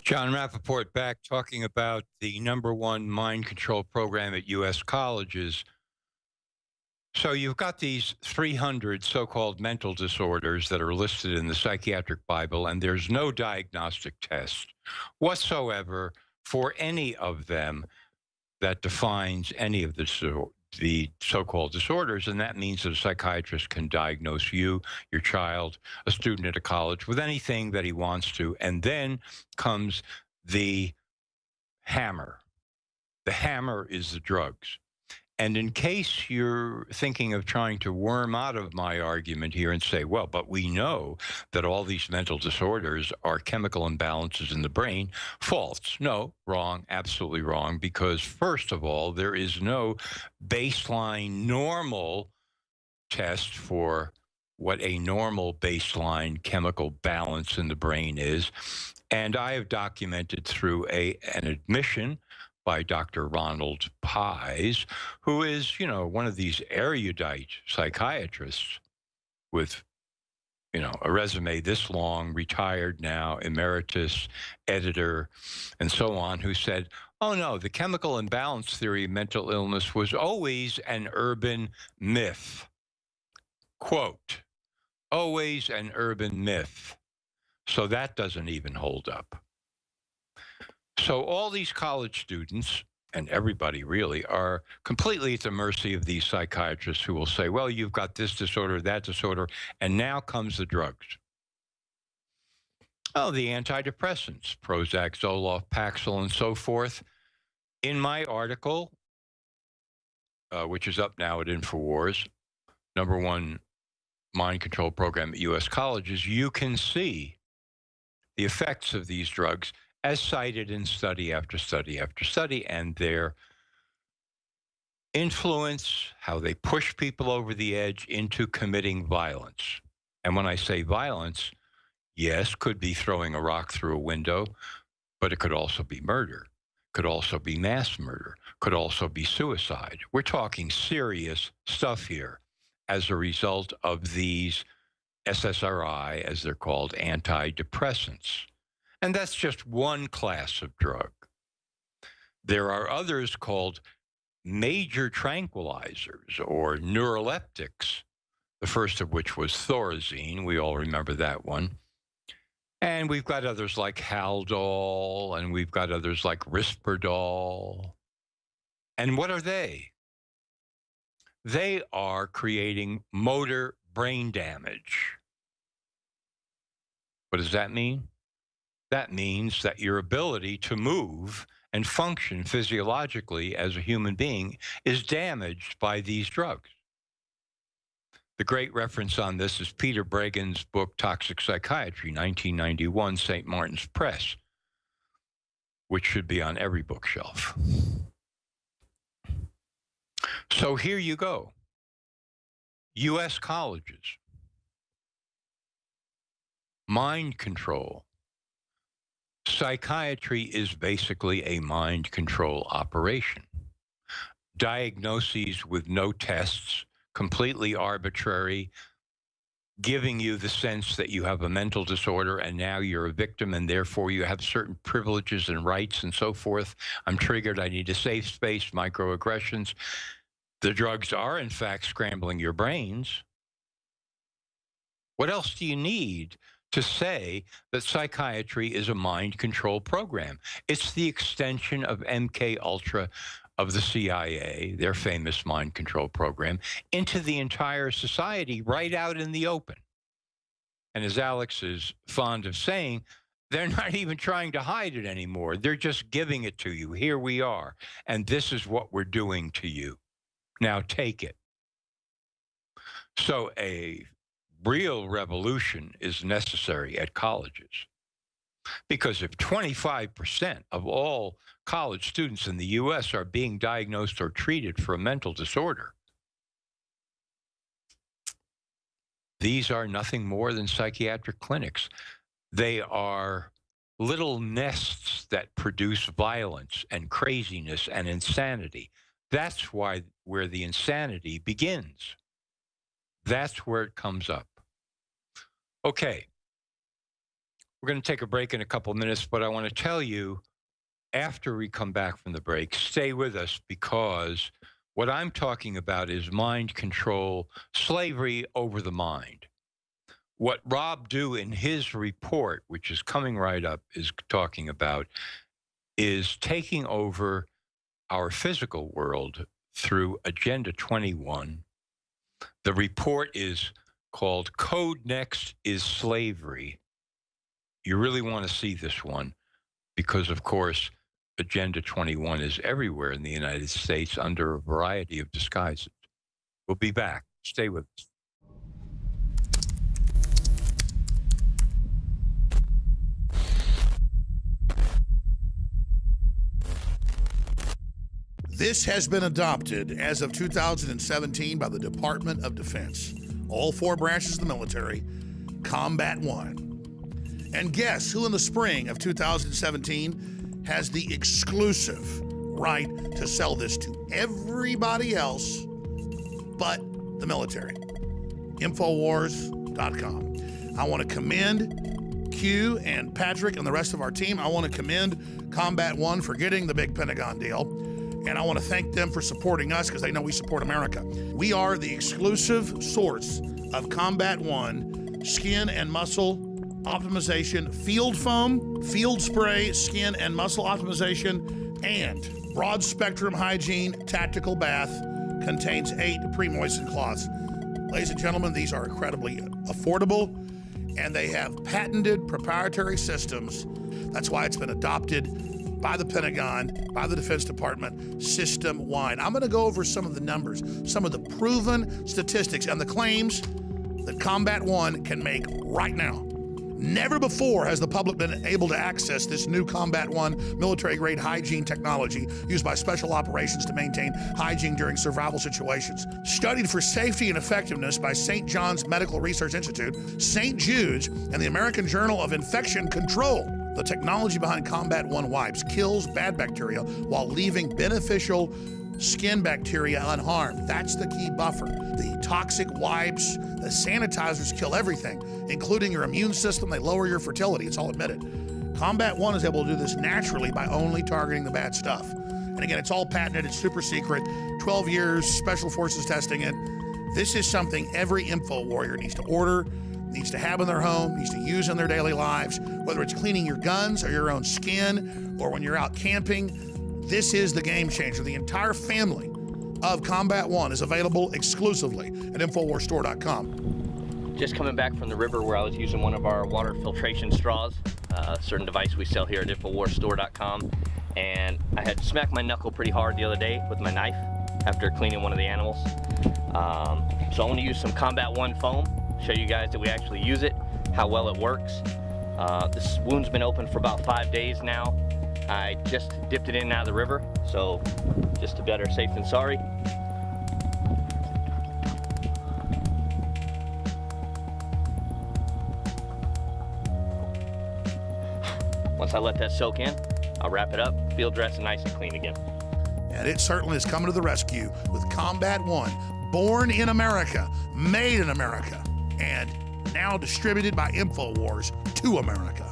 John Rappaport back talking about the number one mind control program at U.S. colleges. So you've got these 300 so-called mental disorders that are listed in the Psychiatric Bible, and there's no diagnostic test whatsoever for any of them that defines any of the so-called disorders, and that means that a psychiatrist can diagnose you, your child, a student at a college with anything that he wants to, and then comes the hammer. The hammer is the drugs. And in case you're thinking of trying to worm out of my argument here and say, well, but we know that all these mental disorders are chemical imbalances in the brain, false. No, wrong, absolutely wrong. Because, first of all, there is no baseline normal test for what a normal baseline chemical balance in the brain is. And I have documented through an admission by Dr. Ronald Pies, who is, one of these erudite psychiatrists with, a resume this long, retired now, emeritus editor, and so on, who said, oh no, the chemical imbalance theory of mental illness was always an urban myth. Quote, always an urban myth. So that doesn't even hold up. So all these college students, and everybody really, are completely at the mercy of these psychiatrists who will say, well, you've got this disorder, that disorder, and now comes the drugs. Oh, the antidepressants, Prozac, Zoloft, Paxil, and so forth. In my article, which is up now at InfoWars, number one mind control program at U.S. colleges, you can see the effects of these drugs as cited in study after study after study, and their influence, how they push people over the edge into committing violence. And when I say violence, yes, could be throwing a rock through a window, but it could also be murder, could also be mass murder, could also be suicide. We're talking serious stuff here as a result of these SSRI, as they're called, antidepressants. And that's just one class of drug. There are others called major tranquilizers or neuroleptics, the first of which was Thorazine. We all remember that one. And we've got others like Haldol, and we've got others like Risperdal. And what are they? They are creating motor brain damage. What does that mean? That means that your ability to move and function physiologically as a human being is damaged by these drugs. The great reference on this is Peter Bregan's book, Toxic Psychiatry, 1991, St. Martin's Press, which should be on every bookshelf. So here you go. U.S. colleges, mind control. Psychiatry is basically a mind control operation. Diagnoses with no tests, completely arbitrary, giving you the sense that you have a mental disorder and now you're a victim and therefore you have certain privileges and rights and so forth. I'm triggered. I need a safe space, microaggressions. The drugs are, in fact, scrambling your brains. What else do you need to say that psychiatry is a mind control program? It's the extension of MK Ultra, of the CIA, their famous mind control program, into the entire society right out in the open. And as Alex is fond of saying, they're not even trying to hide it anymore. They're just giving it to you. Here we are. And this is what we're doing to you. Now take it. So a real revolution is necessary at colleges. Because if 25% of all college students in the U.S. are being diagnosed or treated for a mental disorder, these are nothing more than psychiatric clinics. They are little nests that produce violence and craziness and insanity. That's where the insanity begins. That's where it comes up. Okay. We're going to take a break in a couple minutes, but I want to tell you after we come back from the break, stay with us because what I'm talking about is mind control, slavery over the mind. What Rob Dew in his report, which is coming right up, is talking about is taking over our physical world through Agenda 21. The report is called Code Next is Slavery. You really want to see this one because, of course, Agenda 21 is everywhere in the United States under a variety of disguises. We'll be back. Stay with us. This has been adopted as of 2017 by the Department of Defense. All four branches of the military, Combat One. And guess who in the spring of 2017 has the exclusive right to sell this to everybody else but the military? Infowars.com. I want to commend Q and Patrick and the rest of our team. I want to commend Combat One for getting the big Pentagon deal. And I want to thank them for supporting us because they know we support America. We are the exclusive source of Combat One skin and muscle optimization, field foam, field spray, skin and muscle optimization, and broad spectrum hygiene tactical bath. Contains 8 pre-moistened cloths. Ladies and gentlemen, these are incredibly affordable, and they have patented proprietary systems. That's why it's been adopted by the Pentagon, by the Defense Department, system-wide. I'm going to go over some of the numbers, some of the proven statistics, and the claims that Combat One can make right now. Never before has the public been able to access this new Combat One military-grade hygiene technology used by special operations to maintain hygiene during survival situations. Studied for safety and effectiveness by St. John's Medical Research Institute, St. Jude's, and the American Journal of Infection Control. The technology behind Combat One wipes kills bad bacteria while leaving beneficial skin bacteria unharmed. That's the key buffer. The toxic wipes, the sanitizers kill everything, including your immune system. They lower your fertility. It's all admitted. Combat One is able to do this naturally by only targeting the bad stuff. And again, it's all patented. It's super secret. 12 years, Special Forces testing it. This is something every info warrior needs to order, needs to have in their home, needs to use in their daily lives, whether it's cleaning your guns or your own skin or when you're out camping. This is the game changer. The entire family of Combat One is available exclusively at InfoWarsStore.com. Just coming back from the river where I was using one of our water filtration straws, a certain device we sell here at InfoWarsStore.com, and I had smacked my knuckle pretty hard the other day with my knife after cleaning one of the animals. So I want to use some Combat One foam, show you guys that we actually use it, how well it works. This wound's been open for about 5 days now. I just dipped it in and out of the river, so just to better safe than sorry. Once I let that soak in, I'll wrap it up, field dress, and nice and clean again. And it certainly is coming to the rescue with Combat One, born in America, made in America, and now distributed by InfoWars to America.